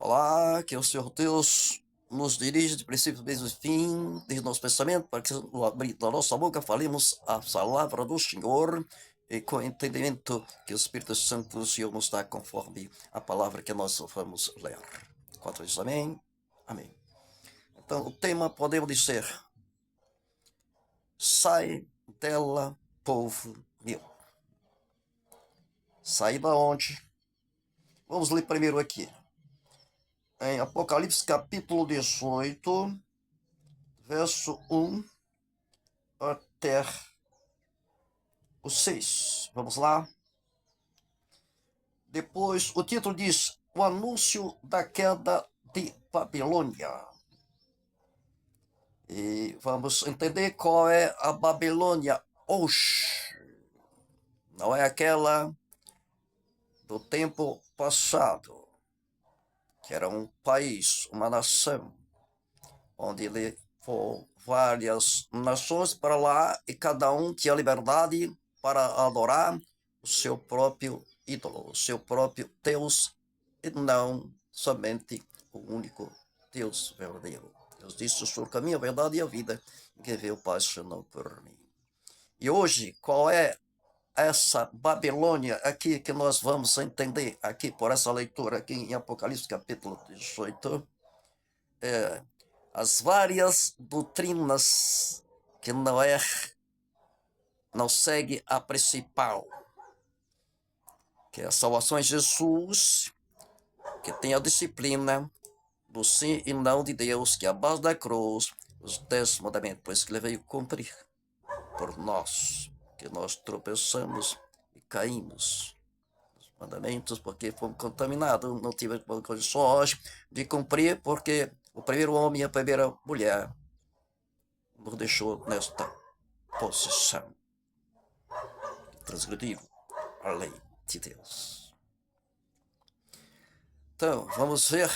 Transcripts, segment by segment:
Olá, que o Senhor Deus nos dirige de princípio desde o fim, desde o nosso pensamento, para que no abrir da nossa boca falemos a palavra do Senhor e com entendimento que o Espírito Santo do Senhor nos dá conforme a palavra que nós vamos ler. Quatro vezes amém? Amém. Então, o tema podemos dizer: sai dela, povo meu. Sai da onde? Vamos ler primeiro aqui. Em Apocalipse capítulo 18, verso 1 até o 6. Vamos lá. Depois, o título diz: O anúncio da queda de Babilônia. E vamos entender qual é a Babilônia hoje. Não é aquela do tempo passado, que era um país, uma nação, onde levou várias nações para lá e cada um tinha liberdade para adorar o seu próprio ídolo, o seu próprio Deus, e não somente o único Deus verdadeiro. Deus disse: "Eu sou o caminho, a verdade e a vida, que veio apaixonou por mim." E hoje, qual é essa Babilônia aqui que nós vamos entender aqui por essa leitura aqui em Apocalipse capítulo 18? As várias doutrinas que não segue a principal, que é a salvação em Jesus, que tem a disciplina do sim e não de Deus, que é a base da cruz, os 10 mandamentos, pois que ele veio cumprir por nós, que nós tropeçamos e caímos os mandamentos, porque fomos contaminados, não tivemos condições de cumprir, porque o primeiro homem e a primeira mulher nos deixou nesta posição, transgrediram a lei de Deus. Então, vamos ver,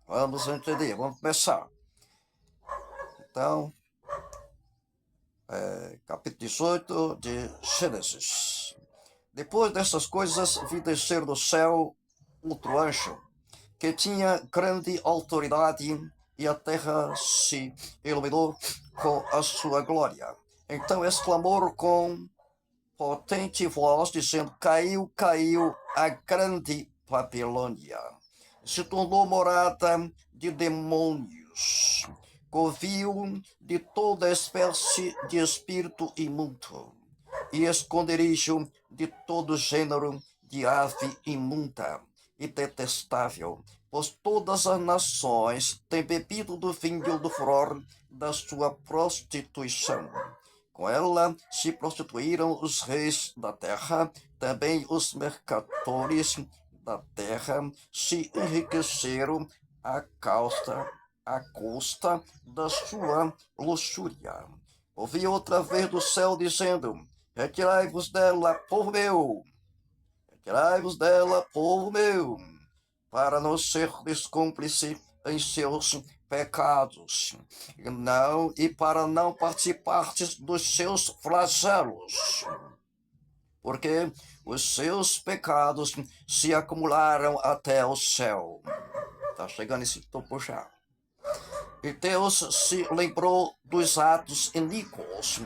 vamos entender, vamos começar. Então, capítulo 18 de Gênesis. Depois dessas coisas, vi descer do céu outro anjo, que tinha grande autoridade, e a terra se iluminou com a sua glória. Então exclamou com potente voz, dizendo: Caiu, caiu a grande Babilônia. Se tornou morada de demônios, covil de toda espécie de espírito imundo, e esconderijo de todo gênero de ave imunda e detestável, pois todas as nações têm bebido do vinho do furor da sua prostituição. Com ela se prostituíram os reis da terra, também os mercadores da terra se enriqueceram à custa da sua luxúria. Ouvi outra vez do céu dizendo: Retirai-vos dela, povo meu! Retirai-vos dela, povo meu! Para não serdes cúmplice em seus pecados, e para não participardes dos seus flagelos, porque os seus pecados se acumularam até o céu. Está chegando esse topo já. E Deus se lembrou dos atos iníquos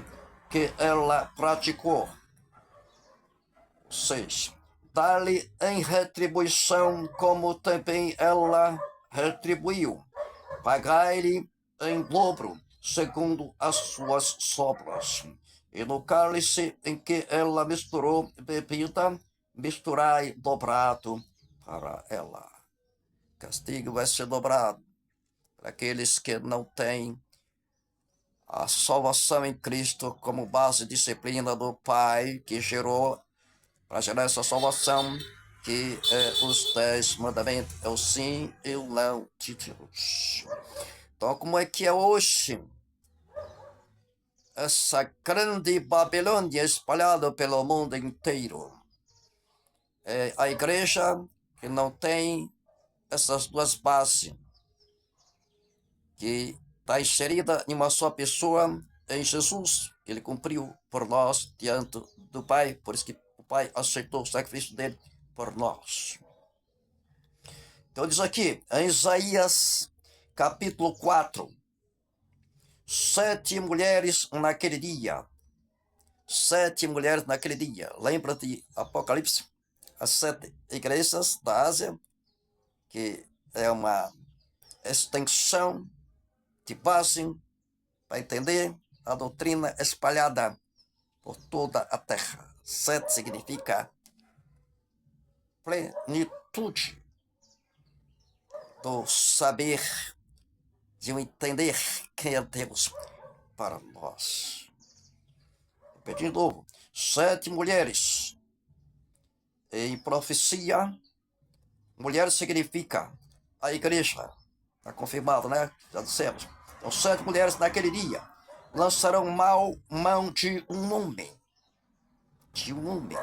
que ela praticou. 6. Dá-lhe em retribuição como também ela retribuiu. Pagai-lhe em dobro, segundo as suas sobras. E no cálice em que ela misturou bebida, misturai dobrado para ela. Castigo vai ser dobrado para aqueles que não têm a salvação em Cristo como base e disciplina do Pai que gerou, para gerar essa salvação, que é os 10 mandamentos, é o sim e o não de Deus. Então, como é que é hoje essa grande Babilônia espalhada pelo mundo inteiro? É a igreja que não tem essas duas bases, que está inserida em uma só pessoa, em Jesus, que ele cumpriu por nós diante do Pai, por isso que o Pai aceitou o sacrifício dele por nós. Então diz aqui, em Isaías capítulo 4, 7 mulheres naquele dia. 7 mulheres naquele dia. Lembra de Apocalipse? As 7 igrejas da Ásia, que é uma extensão de base para entender a doutrina espalhada por toda a terra. 7 significa plenitude do saber, de entender quem é Deus para nós. Repetindo de novo, 7 mulheres. Em profecia, mulher significa a igreja. Está confirmado, né? Já dissemos. Então, 7 mulheres naquele dia lançarão mão de um homem. De um homem.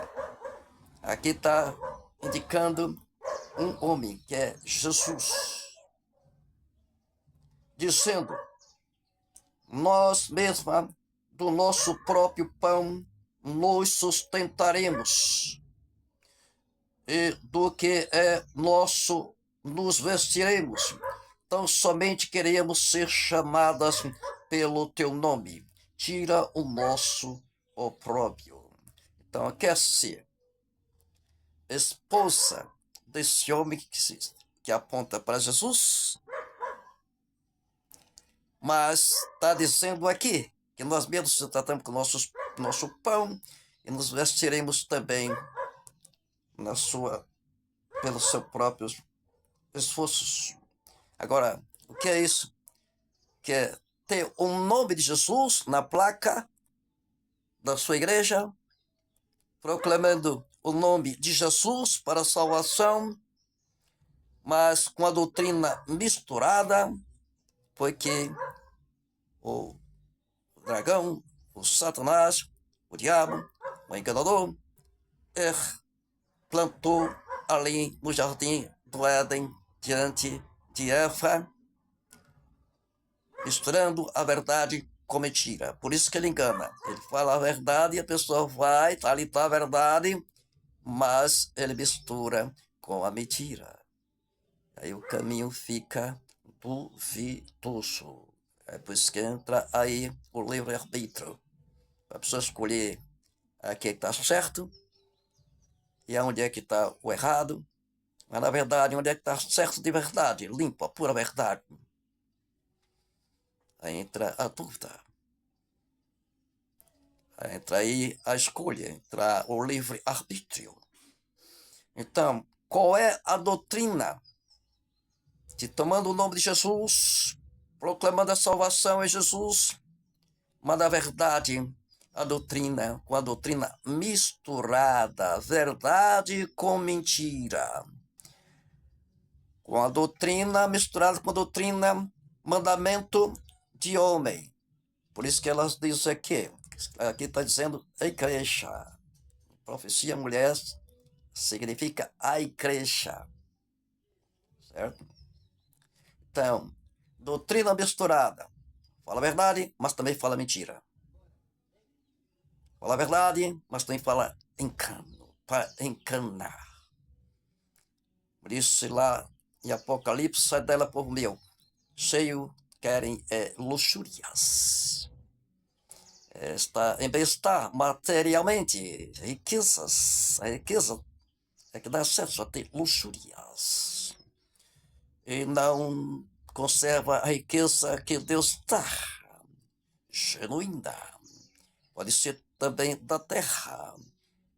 Aqui está indicando um homem, que é Jesus. Dizendo, nós mesma, do nosso próprio pão, nos sustentaremos. E do que é nosso, nos vestiremos. Tão somente queremos ser chamadas pelo teu nome. Tira o nosso opróbrio. Então, quer ser esposa desse homem que aponta para Jesus, mas está dizendo aqui que nós mesmos nos tratamos com nosso pão e nos vestiremos também pelos seus próprios esforços. Agora, o que é isso? Que é ter o nome de Jesus na placa da sua igreja, proclamando o nome de Jesus para a salvação, mas com a doutrina misturada, porque o dragão, o Satanás, o diabo, o enganador, plantou ali no jardim do Éden, diante de Eva, misturando a verdade com mentira. Por isso que ele engana. Ele fala a verdade e a pessoa vai, ali está a verdade, mas ele mistura com a mentira. Aí o caminho fica duvidoso. É por isso que entra aí o livre-arbítrio. A pessoa escolher aqui está certo e aonde é que está o errado. Mas, na verdade, onde é que está certo de verdade? Limpo, a pura verdade. Aí entra a dúvida. Aí entra aí a escolha, entra o livre-arbítrio. Então, qual é a doutrina de tomando o nome de Jesus, proclamando a salvação em Jesus, mas, na verdade, a doutrina com a doutrina misturada, verdade com mentira. Com a doutrina misturada com a doutrina, mandamento de homem. Por isso que elas dizem aqui está dizendo igreja. Profecia mulher significa a igreja. Certo? Então, doutrina misturada. Fala a verdade, mas também fala mentira. Fala a verdade, mas também fala engano, para enganar. Por isso, lá em Apocalipse, sai dela por mil. Cheio, querem luxúrias. Em vez de estar materialmente, riquezas. A riqueza é que dá acesso a ter luxúrias. E não conserva a riqueza que Deus dá, genuína. Pode ser também da terra,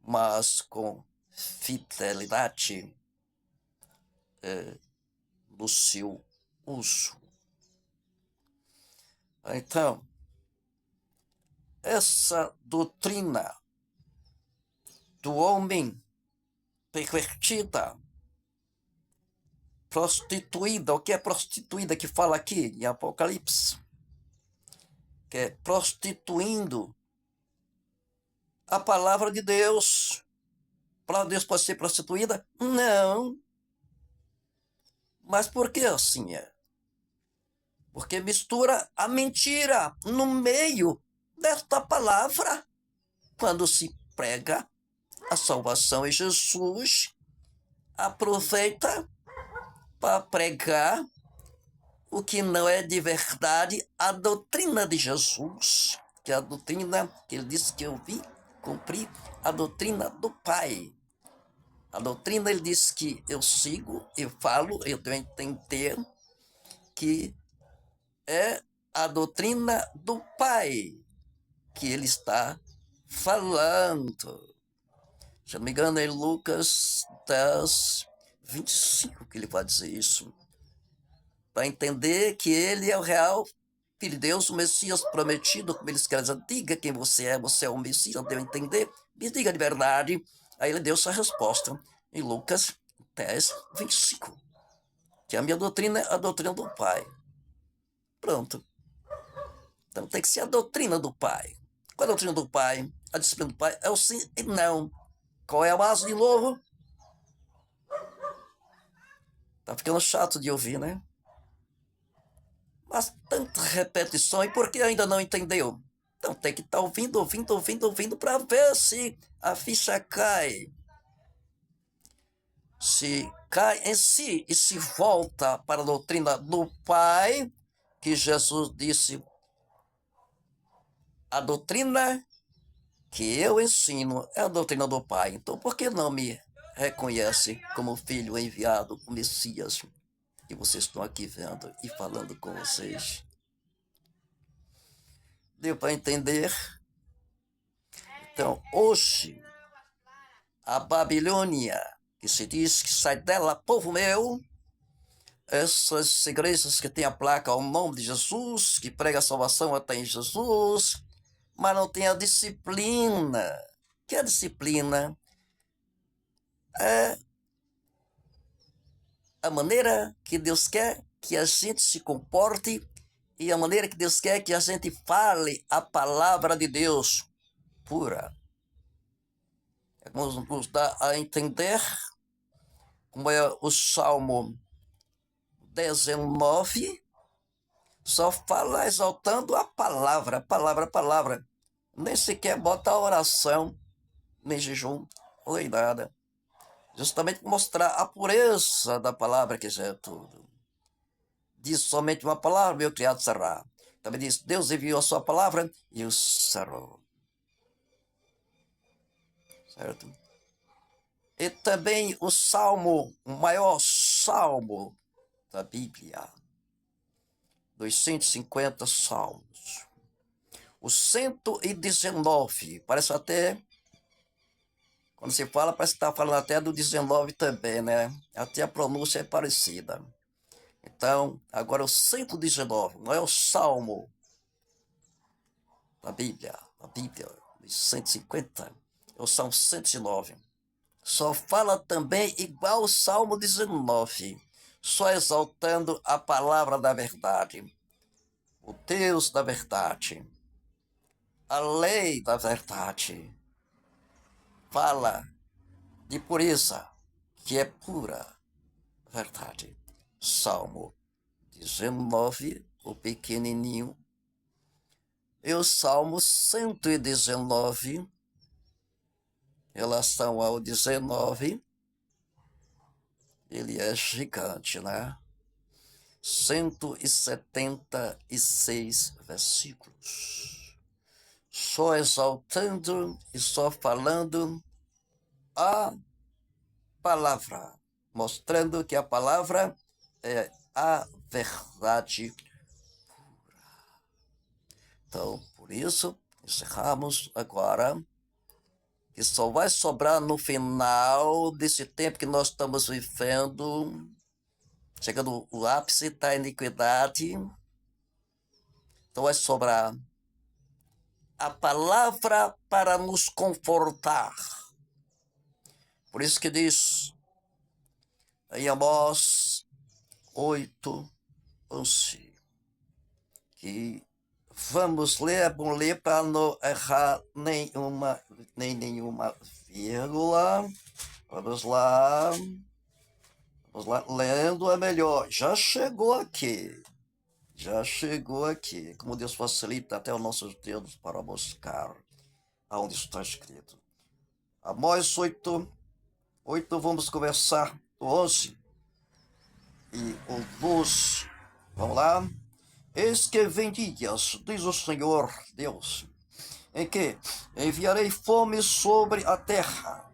mas com fidelidade no seu uso. Então, essa doutrina do homem pervertida, prostituída, o que é prostituída que fala aqui em Apocalipse? Que é prostituindo a palavra de Deus. A palavra de Deus pode ser prostituída? Não. Mas por que assim é? Porque mistura a mentira no meio desta palavra. Quando se prega a salvação em Jesus, aproveita para pregar o que não é de verdade, a doutrina de Jesus, que é a doutrina que ele disse que eu vim cumprir, a doutrina do Pai. A doutrina, ele disse que eu sigo, eu falo, eu tenho que entender que é a doutrina do Pai que ele está falando. Se não me engano, é em Lucas 10, 25 que ele vai dizer isso. Para entender que ele é o real Filho de Deus, o Messias prometido, como eles querem dizer, diga quem você é o Messias, deu a entender, me diga de verdade. Aí ele deu essa resposta em Lucas 10, 25, que a minha doutrina é a doutrina do Pai. Pronto. Então tem que ser a doutrina do Pai. Qual é a doutrina do Pai? A disciplina do Pai é o sim e não. Qual é a base de novo? Tá ficando chato de ouvir, né? Mas tanta repetição, e por que ainda não entendeu? Então tem que estar ouvindo para ver se a ficha cai. Se cai em si e se volta para a doutrina do Pai, que Jesus disse, a doutrina que eu ensino é a doutrina do Pai. Então por que não me reconhece como filho enviado, o Messias, que vocês estão aqui vendo e falando com vocês? Deu para entender? Então, hoje, a Babilônia, que se diz que sai dela, povo meu, essas igrejas que têm a placa ao nome de Jesus, que prega a salvação até em Jesus, mas não tem a disciplina. Que é a disciplina? É a maneira que Deus quer que a gente se comporte e a maneira que Deus quer que a gente fale a palavra de Deus pura. Nos dá a entender como é o Salmo 19, só fala exaltando a palavra. Nem sequer bota a oração, nem jejum, nem nada. Justamente para mostrar a pureza da palavra, que já é tudo. Diz somente uma palavra, meu criado será. Também diz, Deus enviou a sua palavra e o sarou. Certo? E também o salmo, o maior salmo da Bíblia, dos 150 salmos. O 119, parece até, quando se fala, parece que está falando até do 19 também, né? Até a pronúncia é parecida. Então, agora o 119, não é o salmo da Bíblia, dos 150, é o salmo 109. Só fala também igual o salmo 19, só exaltando a palavra da verdade, o Deus da verdade, a lei da verdade. Fala de pureza, que é pura verdade. Salmo 19, o pequenininho, e o Salmo 119, em relação ao 19, ele é gigante, né? 176 versículos. Só exaltando e só falando a palavra, mostrando que a palavra é a verdade pura. Então, por isso, encerramos agora, que só vai sobrar no final desse tempo que nós estamos vivendo, chegando o ápice da iniquidade. Então vai sobrar a palavra para nos confortar. Por isso que diz em Amós 8, 11, que vamos ler, é bom ler para não errar nem nenhuma vírgula. Vamos lá, lendo é melhor. Já chegou aqui, como Deus facilita até os nossos dedos para buscar aonde está escrito. Amós 8, vamos começar o 11. e o luz. Vamos lá. Eis que vem dias, diz o Senhor Deus, em que enviarei fome sobre a terra,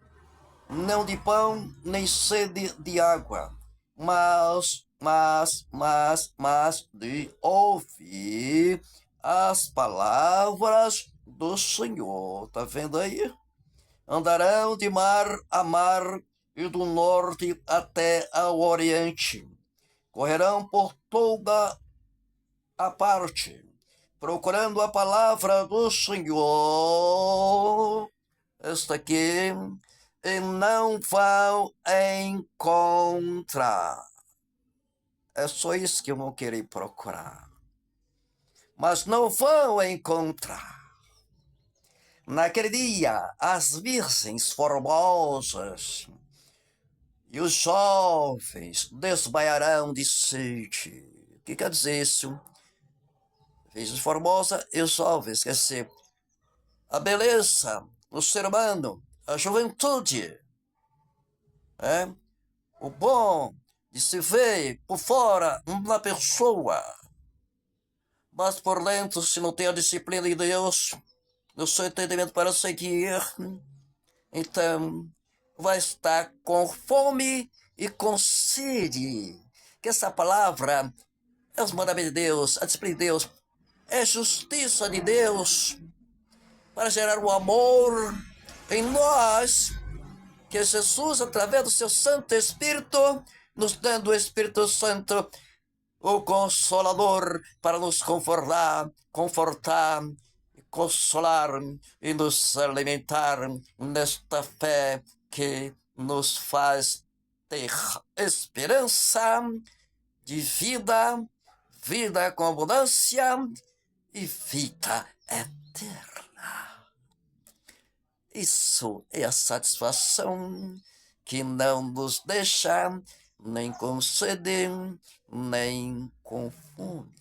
não de pão, nem sede de água, mas de ouvir as palavras do Senhor. Tá vendo aí? Andarão de mar a mar e do norte até ao oriente. Correrão por toda a parte, procurando a palavra do Senhor. Esta aqui, e não vão encontrar. É só isso que vão querer procurar. Mas não vão encontrar. Naquele dia, as virgens formosas e os jovens desmaiarão de sede. O que quer dizer isso? Virgens formosas e os jovens, quer dizer, a beleza no ser humano, a juventude, o bom de se ver por fora uma pessoa, mas por dentro, se não tem a disciplina de Deus, no seu entendimento para seguir, então vai estar com fome e com sede. Que essa palavra é os mandamentos de Deus, a disciplina de Deus, é justiça de Deus para gerar o amor em nós, que Jesus, através do seu Santo Espírito, nos dando o Espírito Santo, o Consolador, para nos confortar, consolar e nos alimentar nesta fé que nos faz ter esperança de vida, vida com abundância e vida eterna. Isso é a satisfação que não nos deixa nem com sede, nem com fome.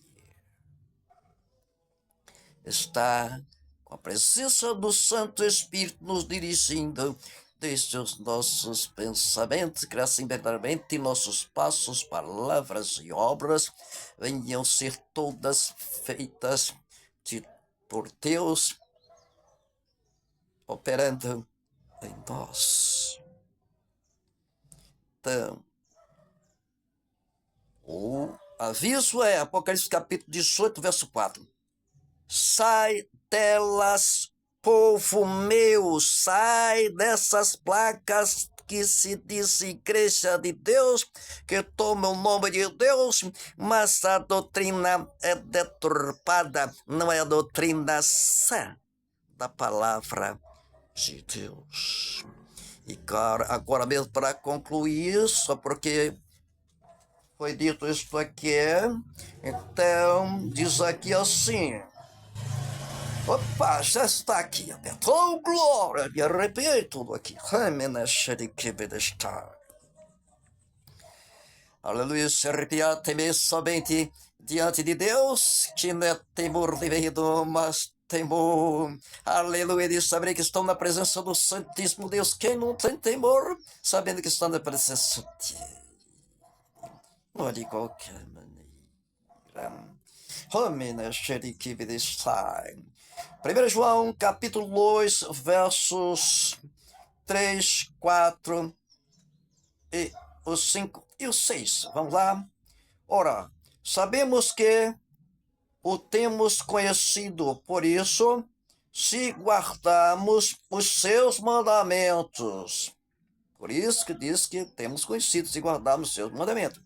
Está com a presença do Santo Espírito nos dirigindo, desde os nossos pensamentos, que assim verdadeiramente nossos passos, palavras e obras venham ser todas feitas por Deus, operando em nós. Então, o aviso é Apocalipse capítulo 18, verso 4. Sai delas, povo meu, sai dessas placas que se diz igreja de Deus, que toma o nome de Deus, mas a doutrina é deturpada, não é a doutrina sã da palavra de Deus. E agora mesmo para concluir, só porque foi dito isto aqui, então diz aqui assim. Opa, já está aqui. Oh, glória! Me arrepiei tudo aqui. Aleluia, se arrepiar, temer somente diante de Deus, que não é temor de medo, mas temor. Aleluia, de saber que estão na presença do Santíssimo Deus. Quem não tem temor, sabendo que estão na presença de Deus. Não de qualquer maneira. 1 João capítulo 2, versos 3, 4 e o 5 e o 6. Vamos lá? Ora, sabemos que o temos conhecido, por isso, se guardamos os seus mandamentos. Por isso que diz que temos conhecido, se guardarmos os seus mandamentos.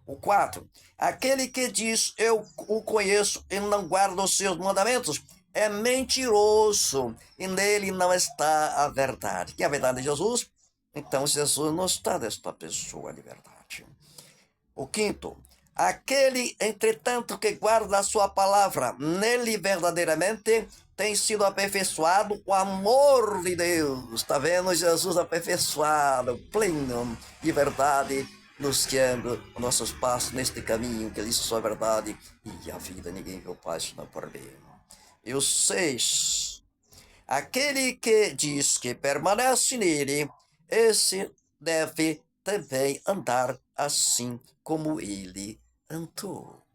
O 4. Aquele que diz, eu o conheço e não guarda os seus mandamentos, é mentiroso, e nele não está a verdade. Que é a verdade de Jesus? Então Jesus não está nesta pessoa de verdade. O 5. Aquele, entretanto, que guarda a sua palavra, nele verdadeiramente tem sido aperfeiçoado o amor de Deus. Está vendo? Jesus aperfeiçoado, pleno de verdade, nos guiando nossos passos neste caminho, que ele disse sua verdade, e a vida ninguém viu Pai senão por mim. E o 6. Aquele que diz que permanece nele, esse deve também andar assim como ele andou.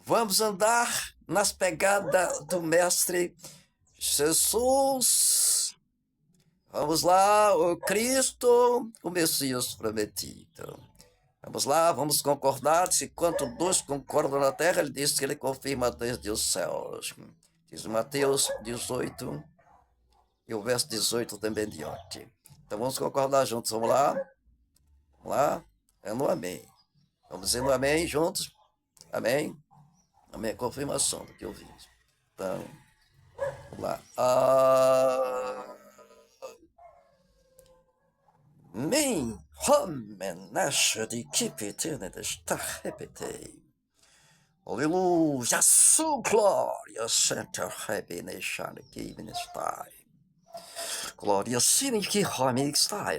Vamos andar nas pegadas do Mestre Jesus. Vamos lá, o Cristo, o Messias prometido. Vamos lá, vamos concordar. Se quanto dois concordam na terra, ele diz que ele confirma desde os céus. Diz Mateus 18, e o verso 18 também diante. Então vamos concordar juntos, vamos lá? Vamos lá? É no amém. Vamos dizer no amém juntos? Amém? Amém, confirmação do que eu vi. Então, vamos lá. Amém. Homem, nasce de kipetene de estar repetei. Aleluia, sua glória, santa rebenechane que está. Glória, sim, que homem está.